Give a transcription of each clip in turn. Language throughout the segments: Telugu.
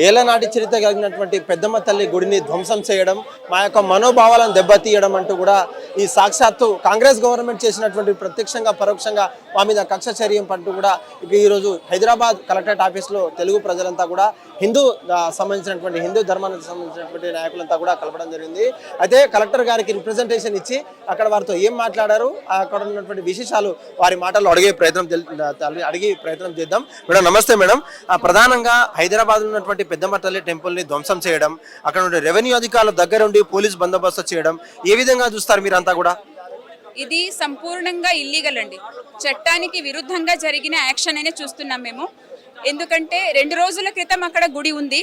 ఏలనాటి చరిత్ర కలిగినటువంటి పెద్దమ్మ తల్లి గుడిని ధ్వంసం చేయడం, మా యొక్క మనోభావాలను దెబ్బతీయడం అంటూ కూడా ఈ సాక్షాత్తు కాంగ్రెస్ గవర్నమెంట్ చేసినటువంటి ప్రత్యక్షంగా పరోక్షంగా మా మీద కక్ష చర్యం అంటూ కూడా ఈరోజు హైదరాబాద్ కలెక్టరేట్ ఆఫీస్లో తెలుగు ప్రజలంతా కూడా హిందూ ధర్మానికి సంబంధించినటువంటి నాయకులంతా కూడా కలపడం జరిగింది. అయితే కలెక్టర్ గారికి రిప్రజెంటేషన్ ఇచ్చి అక్కడ వారితో ఏం మాట్లాడారు, అక్కడ ఉన్నటువంటి విశేషాలు వారి మాటల్లో అడిగే ప్రయత్నం చేద్దాం. మేడం నమస్తే మేడం. ప్రధానంగా హైదరాబాద్ ఉన్నటువంటి పెద్దమ్మ తల్లి టెంపుల్ ని ధ్వంసం చేయడం, అక్కడ ఉండే రెవెన్యూ అధికారుల దగ్గర ఉండి పోలీస్ బందోబస్తు చేయడం ఏ విధంగా చూస్తారు మీరంతా కూడా? ఇది సంపూర్ణంగా ఇల్లీగల్ అండి. చట్టానికి విరుద్ధంగా జరిగిన యాక్షన్ అనే చూస్తున్నాం మేము. ఎందుకంటే 2 రోజుల క్రితం అక్కడ గుడి ఉంది.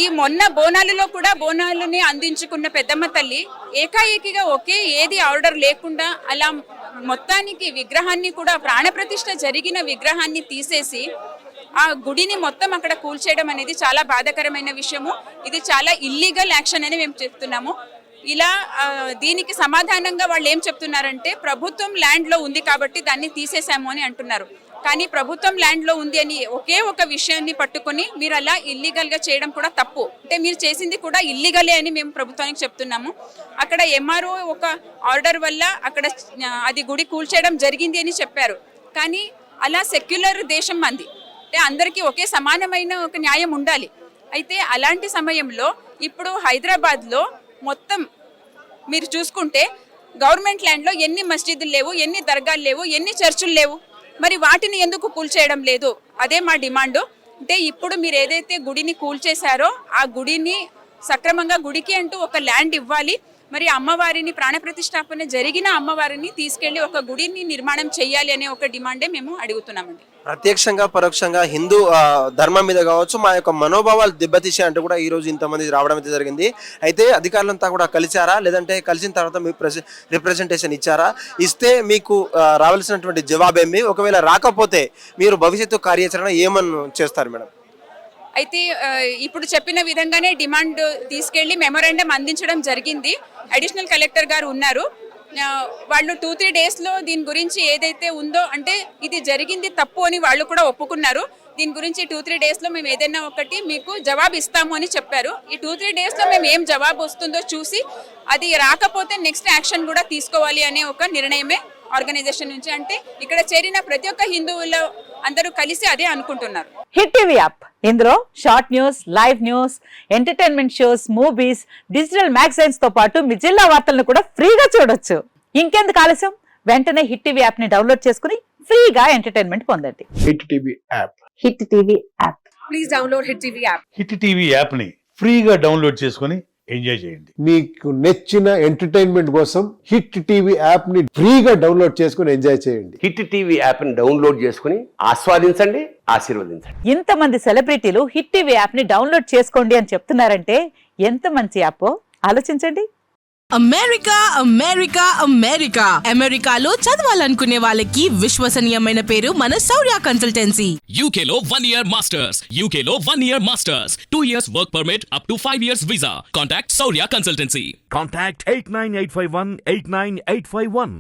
ఈ మొన్న బోనాలలో కూడా బోనాలని అందించుకున్న పెద్దమ్మ తల్లి ఏకాఏకిగా ఏది ఆర్డర్ లేకుండా అలా మొత్తానికి విగ్రహాన్ని కూడా ప్రాణప్రతిష్ఠ జరిగిన విగ్రహాన్ని తీసేసి ఆ గుడిని మొత్తం అక్కడ కూల్చేయడం అనేది చాలా బాధాకరమైన విషయము. ఇది చాలా ఇల్లీగల్ యాక్షన్ అని మేము చెప్తున్నాము. ఇలా దీనికి సమాధానంగా వాళ్ళు ఏం చెప్తున్నారంటే ప్రభుత్వం ల్యాండ్లో ఉంది కాబట్టి దాన్ని తీసేసాము అని అంటున్నారు. కానీ ప్రభుత్వం ల్యాండ్లో ఉంది అని ఒక విషయాన్ని పట్టుకొని మీరు అలా ఇల్లీగల్గా చేయడం కూడా తప్పు. అంటే మీరు చేసింది కూడా ఇల్లీగలే అని మేము ప్రభుత్వానికి చెప్తున్నాము. అక్కడ ఎంఆర్ఓ ఒక ఆర్డర్ వల్ల అక్కడ అది గుడి కూల్చేయడం జరిగింది అని చెప్పారు. కానీ అలా సెక్యులర్ దేశం మంది, అంటే అందరికీ ఒకే సమానమైన ఒక న్యాయం ఉండాలి. అయితే అలాంటి సమయంలో ఇప్పుడు హైదరాబాద్లో మొత్తం మీరు చూసుకుంటే గవర్నమెంట్ ల్యాండ్లో ఎన్ని మస్జిదులు లేవు, ఎన్ని దర్గాలు లేవు, ఎన్ని చర్చులు లేవు. మరి వాటిని ఎందుకు కూల్చేయడం లేదు? అదే మా డిమాండ్. అంటే ఇప్పుడు మీరు ఏదైతే గుడిని కూల్చేశారో ఆ గుడిని సక్రమంగా గుడికి అంటూ ఒక ల్యాండ్ ఇవ్వాలి. మరి అమ్మవారిని ప్రాణప్రతిష్ఠాపన జరిగిన అమ్మవారిని తీసుకెళ్లి ఒక గుడిని నిర్మాణం చేయాలి అనే ఒక డిమాండే మేము అడుగుతున్నామండి. ప్రత్యక్షంగా పరోక్షంగా హిందూ ధర్మం మీద కావచ్చు మా యొక్క మనోభావాలు దెబ్బతీసే అంటూ కూడా ఈ రోజు ఇంతమంది రావడం అయితే జరిగింది. అయితే అధికారులంతా కూడా కలిసారా, లేదంటే కలిసిన తర్వాత మీకు రిప్రజెంటేషన్ ఇచ్చారా? ఇస్తే మీకు రావాల్సినటువంటి జవాబేమి, ఒకవేళ రాకపోతే మీరు భవిష్యత్తు కార్యాచరణ ఏమని చేస్తారు మేడం? అయితే ఇప్పుడు చెప్పిన విధంగానే డిమాండ్ తీసుకెళ్లి మెమోరాండం అందించడం జరిగింది. అడిషనల్ కలెక్టర్ గారు ఉన్నారు. వాళ్ళు 2-3 డేస్లో దీని గురించి ఏదైతే ఉందో, అంటే ఇది జరిగింది తప్పు అని వాళ్ళు కూడా ఒప్పుకున్నారు. దీని గురించి 2-3 డేస్లో మేము ఏదైనా ఒకటి మీకు జవాబు ఇస్తాము అని చెప్పారు. ఈ 2-3 డేస్లో మేము ఏం జవాబు వస్తుందో చూసి అది రాకపోతే నెక్స్ట్ యాక్షన్ కూడా తీసుకోవాలి అనే ఒక నిర్ణయమే ఆర్గనైజేషన్ నుంచి, అంటే ఇక్కడ చేరిన ప్రతి ఒక్క హిందువులు అందరూ కలిసి అదే అనుకుంటున్నారు. హిట్ టీవీ యాప్, ఇందులో short news, live news, entertainment shows, movies, digital magazines తో పాటు మీ జిల్లా వార్తలను కూడా ఫ్రీగా చూడొచ్చు. ఇంకెందుకు ఆలస్యం, వెంటనే హిట్ టీవీ యాప్ ని డౌన్లోడ్ చేసుకుని ఫ్రీగా ఎంటర్టైన్మెంట్ పొందండి. Hit TV app. Hit TV app. Please download hit TV app. Hit TV app ని ఫ్రీగా డౌన్లోడ్ చేసుకుని ఎంజాయ్ చేయండి. మీకు నచ్చిన ఎంటర్టైన్మెంట్ కోసం హిట్ టీవీ యాప్ ని ఫ్రీగా డౌన్లోడ్ చేసుకుని ఎంజాయ్ చేయండి. హిట్ టీవీ యాప్ ని డౌన్లోడ్ చేసుకుని ఆస్వాదించండి, ఆశీర్వదించండి. ఇంతమంది సెలబ్రిటీలు హిట్ టీవీ యాప్ ని డౌన్లోడ్ చేసుకోండి అని చెప్తున్నారంటే ఎంత మంచి యాప్ ఆలోచించండి. అమెరికా అమెరికా అమెరికా అమెరికాలో చదవాలనుకునే వాళ్ళకి విశ్వసనీయమైన పేరు మన శౌర్య కన్సల్టెన్సీ. UK లో 1 year masters, UK లో 1 year masters, 2 years work permit up to 5 years visa. Contact Saurya Consultancy. Contact 89851 89851.